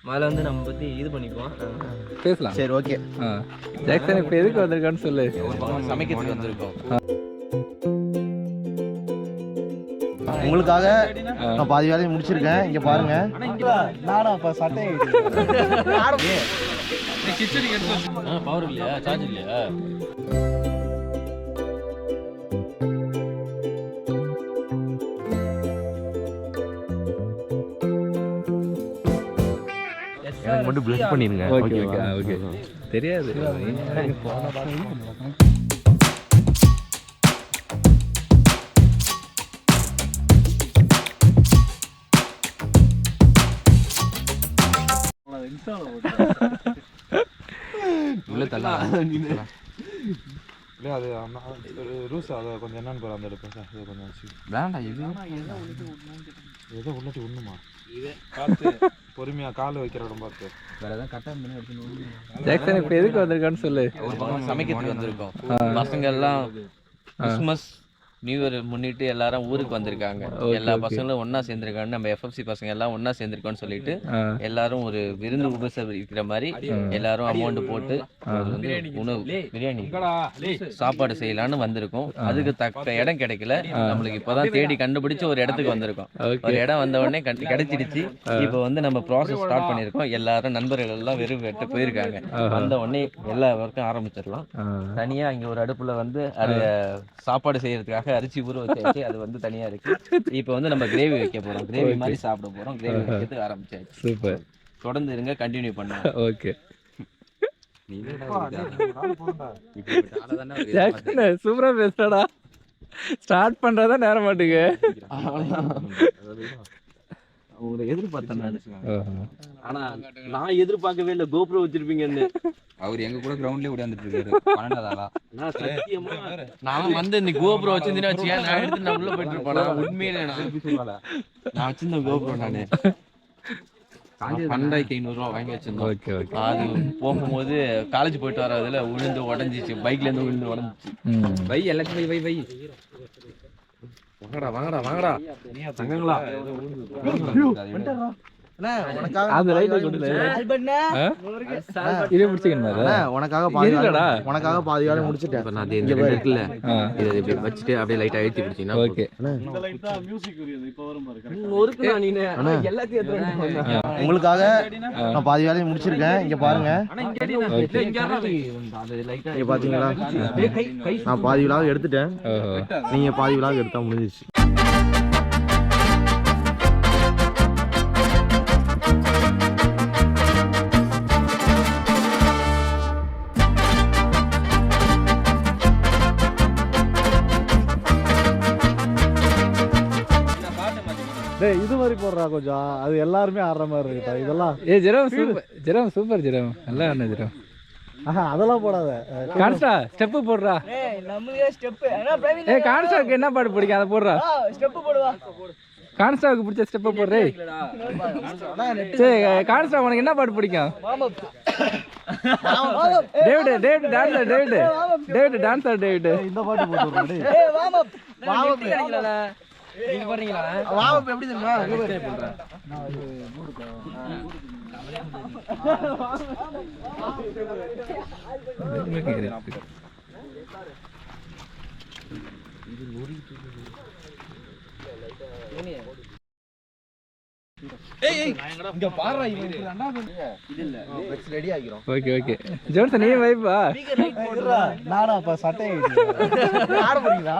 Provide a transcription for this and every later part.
முதல்ல வந்து நம்ம பற்றி இது பண்ணிக்குவோம், பேசலாம். சரி, ஓகே. ஜாக்சன் இப்போ எதுக்கு வந்திருக்கான்னு சொல்லு. ஒரு பக்கம் சமைக்கிறதுக்கு வந்திருக்கோம். உங்களுக்காக நான் பாதி வேலையை முடிச்சிருக்கேன். இங்க பாருங்க, நானும் அப்ப சட்டை பவர் இல்லையா, சார்ஜ் இல்லையா? எனக்கு மட்டும் பிளஸ் பண்ணிருங்க. Okay okay okay. தெரியாது. உள்ள தள்ளா இல்லையா அது ரூஸ் அதை கொஞ்சம் என்னன்னு போகிற அந்த எடுப்பேன் சார். இதை கொஞ்சம் வச்சு வேண்டாம். இது ஏதோ உள்ளாட்டி ஒன்றுமா பார்த்து பொறுமையாக கால் வைக்கிற இடம் பார்த்து வேற ஏதாவது கரெக்டாக பண்ணி எடுத்துன்னு. ஜாக்சன் இப்போ எதுக்கு வந்திருக்கான்னு சொல்லு. ஒரு பக்கம் சமைக்கிறதுக்கு வந்திருக்கோம். பசங்க எல்லாம் கிறிஸ்மஸ் நியூ இயர் முன்னிட்டு எல்லாரும் ஊருக்கு வந்திருக்காங்க. எல்லா பசங்களும் ஒன்னா சேர்ந்திருக்காங்க. நம்ம எஃப்எஃப்சி பசங்க எல்லாம் ஒன்னா சேர்ந்திருக்கோம்னு சொல்லிட்டு எல்லாரும் ஒரு விருந்து உபசரிக்கிற மாதிரி எல்லாரும் அமௌண்ட் போட்டு உணவு பிரியாணி சாப்பாடு செய்யலான்னு வந்திருக்கோம். அதுக்கு தக்க இடம் கிடைக்கல. நம்மளுக்கு இப்பதான் தேடி கண்டுபிடிச்சு ஒரு இடத்துக்கு வந்திருக்கோம். ஒரு இடம் வந்த உடனே கிடைச்சிடுச்சு. இப்போ வந்து நம்ம ப்ராசஸ் ஸ்டார்ட் பண்ணிருக்கோம். எல்லாரும் நண்பர்கள் எல்லாம் வெறும் வெட்ட போயிருக்காங்க. வந்த உடனே எல்லா ஒர்க்கும் ஆரம்பிச்சிடலாம். தனியா இங்க ஒரு அடுப்புல வந்து அது சாப்பாடு செய்யறதுக்காக அரிசி ஊற வச்சாச்சு. அது வந்து தனியா இருக்கு. இப்போ வந்து நம்ம கிரேவி வைக்க போறோம். கிரேவி மாதிரி சாப்பிட போறோம். கிரேவி வைக்கிறதுக்கு ஆரம்பிச்சாச்சு. சூப்பர். தொடர்ந்து இருங்க, கண்டினியூ பண்ணுங்க. ஓகே. ஜாக்சன் சூப்பரா பேசுறடா. ஸ்டார்ட் பண்றதா நேரம் மாட்டுங்க. உங்களை எதிர்பார்த்தேன் நான். ஆனா நான் எதிர்பார்க்கவே இல்லை கோப்ரோ வச்சிருப்பீங்கன்னு. அவர் எங்க கூட கிரவுண்ட்லேயே ஓடியாந்துட்டு இருக்காரு. 12வது ஆளா நான் வந்து இந்த கோப்ரோ வச்சிருந்தேன்னு வச்சுக்க, நான் எடுத்து நான் உள்ள போயிட்டு இருப்பேன். உண்மையிலே நான் வச்சிருந்தேன் கோப்ரோ. நானு 2500 வாங்கி வச்சிருந்தோம். அது போகும்போது காலேஜ் போயிட்டு வரதுல விழுந்து உடஞ்சிச்சு. பைக்ல இருந்து விழுந்து உடஞ்சிச்சு. வை எல்லாத்தையும் வை வை வாங்கடா வாங்கடா வாங்கடா தங்கங்களா. அது ரைட் கொடுல இதே முடிச்சிக்கணும். உனக்காக பாதி வேலை முடிச்சிட்டேன். இப்ப நான் இந்த ரெண்டு இருக்குல்ல, இத இப்படி வச்சிட்டு அப்படியே லைட்டா அழுத்தி பிடிச்சீங்கன்னா ஓகே. உங்களுக்காக நான் பாதி வேலையை முடிச்சிருக்கேன். இங்க பாருங்க, இங்க பாத்தீங்களா, நான் பாதி விழாவை எடுத்துட்டேன். நீங்க பாதி விழாவை எடுத்தா முடிஞ்சிச்சு. இது மாதிரி போடுறா கொஞ்சம், அது எல்லாருமே ஆடுற மாதிரி இருக்கா இதெல்லாம். ஜெரம் சூப்பர் ஜெரம் நல்லா ஆடுன ஜெரம். அதெல்லாம் போடாத. கான்ஸ்டா ஸ்டெப் போடுறா. கான்ஸ்டாவுக்கு என்ன பாட்டு பிடிக்கும் அதை போடுறா. கான்ஸ்டாவுக்கு பிடிச்ச ஸ்டெப் போடுறே. சரி கான்ஸ்டா உனக்கு என்ன பாட்டு பிடிக்கும்? David dancer. David dancer. David இந்த பாட்டு போட்டு நீங்க போறீங்களா? வாவ் எப்படி தெரியுமா? இங்க பாறா ரெடி ஆகிரும். Okay okay. ஜோன்சன் நீ வைப்பா. நானா அப்ப சட்டை ஆட போறீங்களா?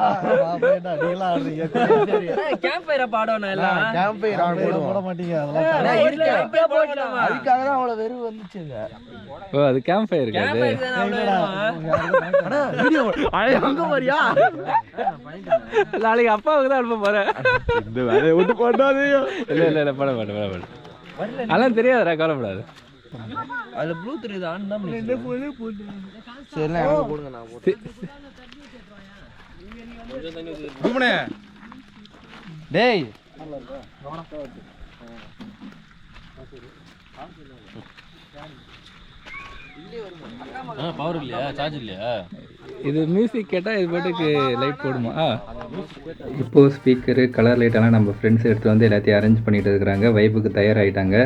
அப்படா நீங்களா ஆடுறீங்க. கேம்ப் ஃபயர் பாடணும் எல்லாம். கேம்ப் ஃபயர் போட மாட்டீங்க. அதெல்லாம் இருக்கு. இப்பவே போடலாம். அதுக்காக தான் அவ்வளவு வெறு வந்துச்சுங்க. ஓ அது கேம்ப் ஃபயர் இருக்காது. அண்ணா வீடியோ அங்க வரியா? நாளைக்கு அப்பாவுக்கு தான் அனுப்ப போறேன். இந்த வேலையை விட்டு போடாதீங்க. இல்ல பண்ண மாட்டேன். அதெல்லாம் தெரியாதுடா, கவலைப்படாது. அதுல ப்ளூடூத் இது ஆன் தான் பண்ணி. சரி எனக்கு போடுங்க, நான் போடுறேன். டேய் பவர் இல்லையா, சார்ஜ் இல்லையா? இது மியூசிக் கேட்டால் இது பாட்டுக்கு லைட் போடுமா? இப்போது ஸ்பீக்கரு கலர் லைட்டெல்லாம் நம்ம ஃப்ரெண்ட்ஸ் எடுத்து வந்து எல்லாத்தையும் அரேஞ்ச் பண்ணிட்டு இருக்கிறாங்க. வைப்புக்கு தயாராகிட்டாங்க.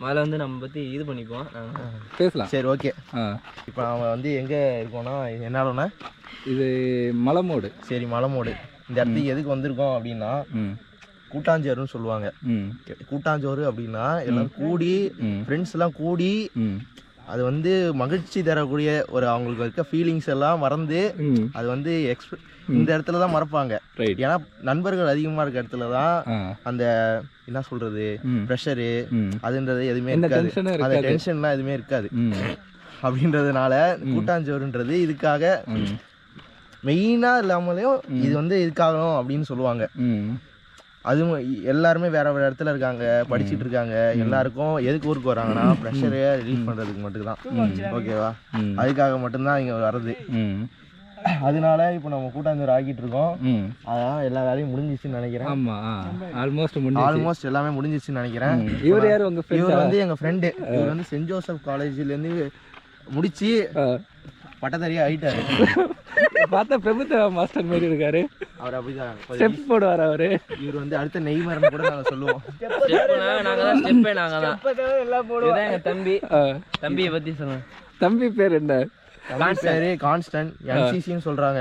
முதல்ல வந்து நம்ம பற்றி இது பண்ணிப்போம். பேசலாம். சரி ஓகே. ஆ இப்போ அவன் வந்து எங்கே இருக்கோன்னா என்ன இடம்னா இது மலைமோடு. சரி மலைமோடு. இந்த இடத்துக்கு எதுக்கு வந்திருக்கோம் அப்படின்னா கூட்டாஞ்சோறுன்னு சொல்லுவாங்க. கூட்டாஞ்சோறு அப்படின்னா எல்லாம் கூடி ஃப்ரெண்ட்ஸ் எல்லாம் கூடி அது வந்து மகிழ்ச்சி தரக்கூடிய ஒரு அவங்களுக்கு இருக்க ஃபீலிங்ஸ் எல்லாம் மறந்து அது வந்து இந்த இடத்துல தான் மறப்பாங்க. ஏன்னா நண்பர்கள் அதிகமாக இருக்க இடத்துல தான் அந்த என்ன சொல்றது ப்ரெஷரு அதுன்றது எதுவுமே இருக்காது, அந்த டென்ஷன்லாம் எதுவுமே இருக்காது. அப்படின்றதுனால கூட்டாஞ்சோறுன்றது இதுக்காக மெயினாக இல்லாமலேயும் இது வந்து இதுக்காகணும் அப்படின்னு சொல்லுவாங்க. அதுவும் எல்லாருமே வேற வேற இடத்துல இருக்காங்க, படிச்சுட்டு இருக்காங்க. எல்லாருக்கும் எதுக்கு ஊருக்கு வராங்கன்னா ப்ரெஷரை ரிலீஃப் பண்ணுறதுக்கு மட்டும்தான். ஓகேவா? அதுக்காக மட்டும்தான் இங்கே வர்றது. அதனால இப்போ நம்ம கூட்டாஞ்சோறு ஆக்கிட்டு இருக்கோம். அதான் எல்லா வேலையும் முடிஞ்சிச்சுன்னு நினைக்கிறேன். ஆல்மோஸ்ட் எல்லாமே முடிஞ்சிச்சுன்னு நினைக்கிறேன். இவர் யார் உங்க ஃப்ரெண்ட்? இவர் வந்து எங்கள் ஃப்ரெண்டு. இவர் வந்து சென்ட் ஜோசப் காலேஜ்லேருந்து முடிச்சு பட்டதாரியா ஆயிட்டாரு. பார்த்தா பிரபுத்தேவா மாஸ்டர் மாதிரி இருக்காரு. அவர் அப்படிதான் ஸ்டெப்ஸ் போடுவார் அவரு. இவர் வந்து அடுத்த நெய்மர்னு கூட நாங்கள் சொல்லுவோம். எங்க தம்பியை பத்தி சொல்லுங்க. தம்பி பேர் என்ன? பேரு கான்ஸ்டன்ட், என்சிசின்னு சொல்றாங்க.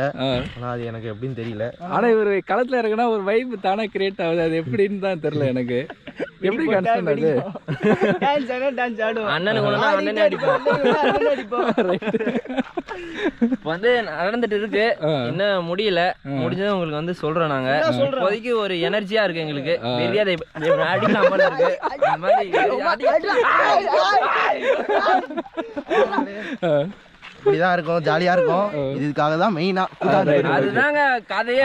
ஆனா அது எனக்கு எப்படின்னு தெரியல. ஆனா இவர் களத்துல இருக்கனா ஒரு வைப் தானே கிரியேட் ஆகுது. அது எப்படின்னு தான் தெரியல எனக்கு. எப்படி கான்ஸ்டன்ட் அது? டான்ஸ் ஆடுவோம். அண்ணனே அடிப்போம். வந்து நடந்துட்டு இருக்கு, இன்னும் முடியல. முடிஞ்சது உங்களுக்கு வந்து சொல்றோம். நாங்க இப்போதைக்கு ஒரு எனர்ஜியா இருக்கு எங்களுக்கு. மரியாதை அடிக்கலாம் இருக்கு. அந்த மாதிரி இப்படிதான் இருக்கும், ஜாலியா இருக்கும். இதுக்காக தான் மெயினா அதுதாங்க கதையே.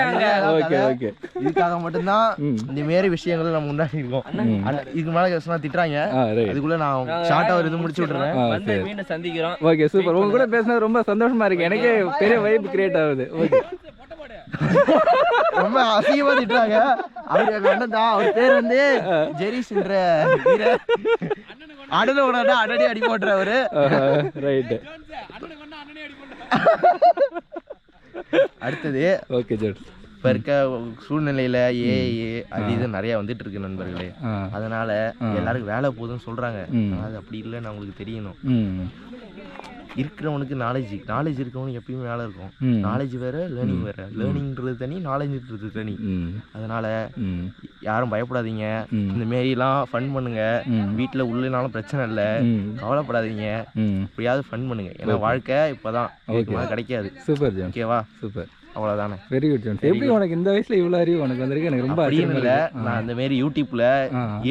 இதுக்காக மட்டும்தான் இந்த மாரி விஷயங்கள் நம்ம முன்னாடி இருக்கோம். இதுக்கு மேல சொன்னா திட்டுறாங்க. அதுக்குள்ள நான் ஷார்ட்டா ஒரு இது முடிச்சு விட்டுறேன். மீண்டும் சந்திக்கிறோம். Okay super. உங்க கூட பேசினது ரொம்ப சந்தோஷமா இருக்கு. எனக்கு பெரிய வைப் கிரியேட் ஆகுது. ஓகே ரொம்ப அசிங்கமா திட்டுறாங்க. அவரு எங்க அண்ணன் தான். அவர் பேர் வந்து ஜெரிஸ்ன்ற வீரர். அடனோட அடடி அடி போட்டுறவரு. ரைட். அடுத்தது ஓகே ஜோட். இப்போ இருக்க சூழ்நிலையில ஏஐ அது இது நிறைய வந்துட்டு இருக்கு நண்பர்களே. அதனால எல்லாருக்கும் வேலை போகுதுன்னு சொல்றாங்க. அது அப்படி இல்லைன்னு அவங்களுக்கு தெரியணும். இருக்கிறவனுக்கு நாலேஜ் இருக்கவனுக்கு எப்பயுமே வேலை இருக்கும். நாலேஜ் வேற, லேர்னிங் வேற. லேர்னிங்கிறது தனி, நாலேஜ்ன்றது தனி. அதனால யாரும் பயப்படாதீங்க. இந்த மாரிலாம் ஃபன் பண்ணுங்க. வீட்டில் உள்ளனாலும் பிரச்சனை இல்லை, கவலைப்படாதீங்க. எப்படியாவது ஃபன் பண்ணுங்க. ஏன்னா வாழ்க்கை இப்போதான் கிடைக்காது. Super John. ஓகேவா? சூப்பர். அவ்வளோதானே. Very good John. எப்படி உனக்கு இந்த வயசுல இவ்வளோ அறிவு உனக்கு வந்திருக்கு? எனக்கு ரொம்ப அறிவு இல்லை. நான் இந்த மாரி யூடியூப்ல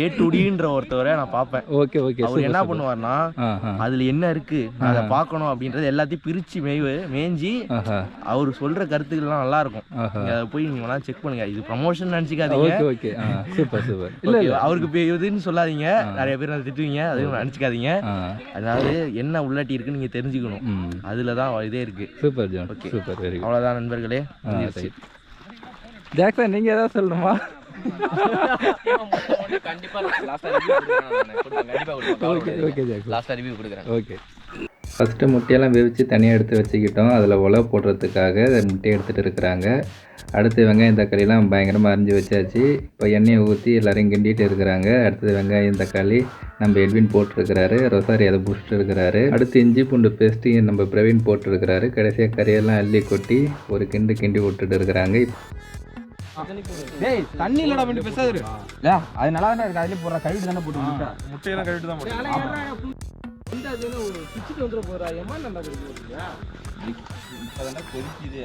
A2Dன்ற ஒருத்தவரை நான் பார்ப்பேன். Okay okay. அவர் என்ன பண்ணுவார்னா அதுல என்ன இருக்கு அதை பார்க்கணும் அப்படின்றது எல்லாத்தையும் பிரிச்சு மேய்ஞ்சி அவர் சொல்ற கருத்துக்கள்லாம் நல்லா இருக்கும். அதை போய் நீங்க செக் பண்ணுங்க. இது ப்ரமோஷன் நினைச்சுக்காதீங்க. ஓகே. Super super. இல்ல அவருக்கு இதுன்னு சொல்லாதீங்க. நிறைய பேர் அதை திட்டுவீங்க, அதுவும் நினைச்சுக்காதீங்க. அதாவது என்ன உள்ளாட்டி இருக்குன்னு நீங்க தெரிஞ்சுக்கணும். அதுலதான் இதே இருக்கு. Super John. Okay super. Very good. அவ்வளவுதான் நண்பர்களே. ஜாக்சன் நீங்க ஏதாவது சொல்லணுமா? ஃபஸ்ட்டு முட்டையெல்லாம் வேவிச்சு தனியாக எடுத்து வச்சுக்கிட்டோம். அதில் உலை போடுறதுக்காக முட்டையை எடுத்துகிட்டு இருக்கிறாங்க. அடுத்து வெங்காயம் தக்காளிலாம் பயங்கரமாக அரிஞ்சு வச்சாச்சு. இப்போ எண்ணெயை ஊற்றி எல்லோரையும் கிண்டிகிட்டு இருக்கிறாங்க. அடுத்தது வெங்காயம் தக்காளி நம்ம எட்வின் போட்டிருக்கிறாரு. ரொசாரி அதை பிடிச்சிட்டு இருக்கிறாரு. அடுத்து இஞ்சி பூண்டு பேஸ்ட்டு நம்ம பிரவீன் போட்டிருக்கிறாரு. கடைசியாக கறியெல்லாம் அள்ளி கொட்டி ஒரு கிண்டி விட்டுட்டு இருக்கிறாங்க. தண்ணி இல்லடா பண்ணி பேசாது. அது நல்லா தானே இருக்கு. அதுலேயே போடுற கழுவிட்டு தானே போட்டு முட்டையெல்லாம் கழுவிட்டு தான் போட்டு கொதிக்குது.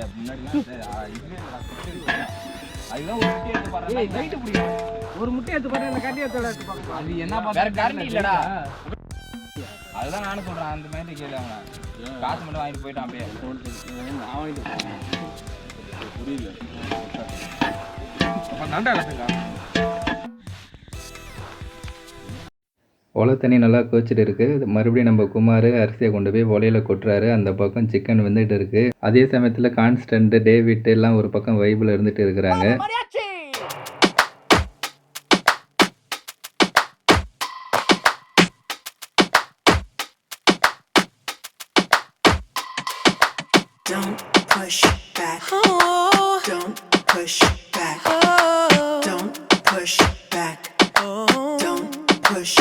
ஒரு முட்டை எடுத்து பாரு. அந்த கட்டி எடுத்து அது என்ன கரண்டி இல்லடா. அதுதான் நானும் சொல்றேன். அந்த மாதிரி கேள்வி அவங்க காசு மட்டும் வாங்கிட்டு போயிட்டான். அப்படியே புரியல. நண்டா எடுத்துங்க. ஒலை தண்ணி நல்லா கொதிச்சுட்டு இருக்குது. மறுபடியும் நம்ம குமார் அரிசியை கொண்டு போய் ஒலையில் கொட்டுறாரு. அந்த பக்கம் சிக்கன் வந்துட்டு இருக்குது. அதே சமயத்தில் கான்ஸ்டன்ட், டேவிட் எல்லாம் ஒரு பக்கம் வைபிள் இருந்துட்டு இருக்கிறாங்க. Don't push back. Don't push back. Don't push back. Don't push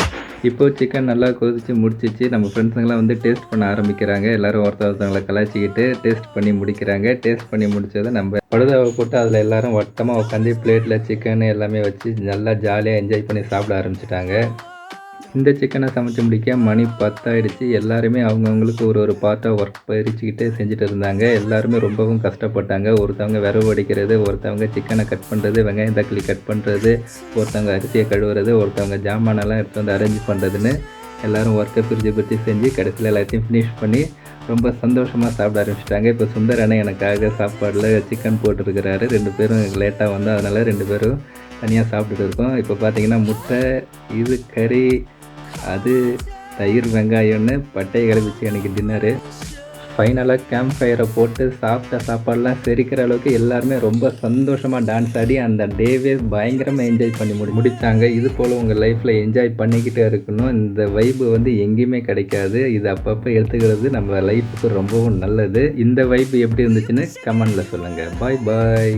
இப்போ சிக்கன் நல்லா கொதித்து முடிச்சிச்சு. நம்ம ஃப்ரெண்ட்ஸுங்கெல்லாம் வந்து டேஸ்ட் பண்ண ஆரம்பிக்கிறாங்க. எல்லோரும் ஒருத்தவங்களை கலாய்ச்சிக்கிட்டு டேஸ்ட் பண்ணி முடிக்கிறாங்க. டேஸ்ட் பண்ணி முடித்ததை நம்ம படுதாவை போட்டு அதில் எல்லோரும் வட்டமாக உட்காந்து பிளேட்டில் சிக்கன் எல்லாமே வச்சு நல்லா ஜாலியாக என்ஜாய் பண்ணி சாப்பிட ஆரம்பிச்சிட்டாங்க. இந்த சிக்கனை சமைச்சு முடிக்க மணி 10 ஆயிடுச்சு. எல்லாருமே அவங்கவுங்களுக்கு ஒரு பார்ட்டாக ஒர்க் பயிரிச்சுக்கிட்டே செஞ்சுட்டு இருந்தாங்க. எல்லாருமே ரொம்பவும் கஷ்டப்பட்டாங்க. ஒருத்தவங்க விரவு அடிக்கிறது, ஒருத்தவங்க சிக்கனை கட் பண்ணுறது, வெங்காயம் தக்காளி கட் பண்ணுறது, ஒருத்தவங்க அரிசியை கழுவுறது, ஒருத்தவங்க ஜாமானெல்லாம் எடுத்து வந்து அரேஞ்ச் பண்ணுறதுன்னு எல்லோரும் ஒர்க்கை பிரித்து செஞ்சு கடைசியில் எல்லாத்தையும் ஃபினிஷ் பண்ணி ரொம்ப சந்தோஷமாக சாப்பிட ஆரம்பிச்சிட்டாங்க. இப்போ சுந்தர் அண்ணன் எனக்காக சாப்பாடில் சிக்கன் போட்டுருக்கிறாரு. 2 பேரும் லேட்டாக வந்து அதனால் 2 பேரும் தனியாக சாப்பிட்டுட்டு இருக்கோம். இப்போ பார்த்தீங்கன்னா முட்டை, இது கறி, அது தயிர், வெங்காயம்னு பட்டையை கிளப்பிச்சு எனக்கு டின்னரு. ஃபைனலாக கேம்ப் ஃபயரை போட்டு சாப்பிட்ட சாப்பாடெலாம் செரிக்கிற அளவுக்கு எல்லாருமே ரொம்ப சந்தோஷமாக டான்ஸ் ஆடி அந்த டேவே பயங்கரமாக என்ஜாய் பண்ணி முடித்தாங்க. இது போல் உங்கள் லைஃப்பில் என்ஜாய் பண்ணிக்கிட்டே இருக்கணும். இந்த வைப்பு வந்து எங்கேயுமே கிடைக்காது. இது அப்பப்போ எடுத்துக்கிறது நம்ம லைஃபுக்கு ரொம்பவும் நல்லது. இந்த வைப்பு எப்படி இருந்துச்சுன்னு கமெண்டில் சொல்லுங்கள். பாய் பாய்.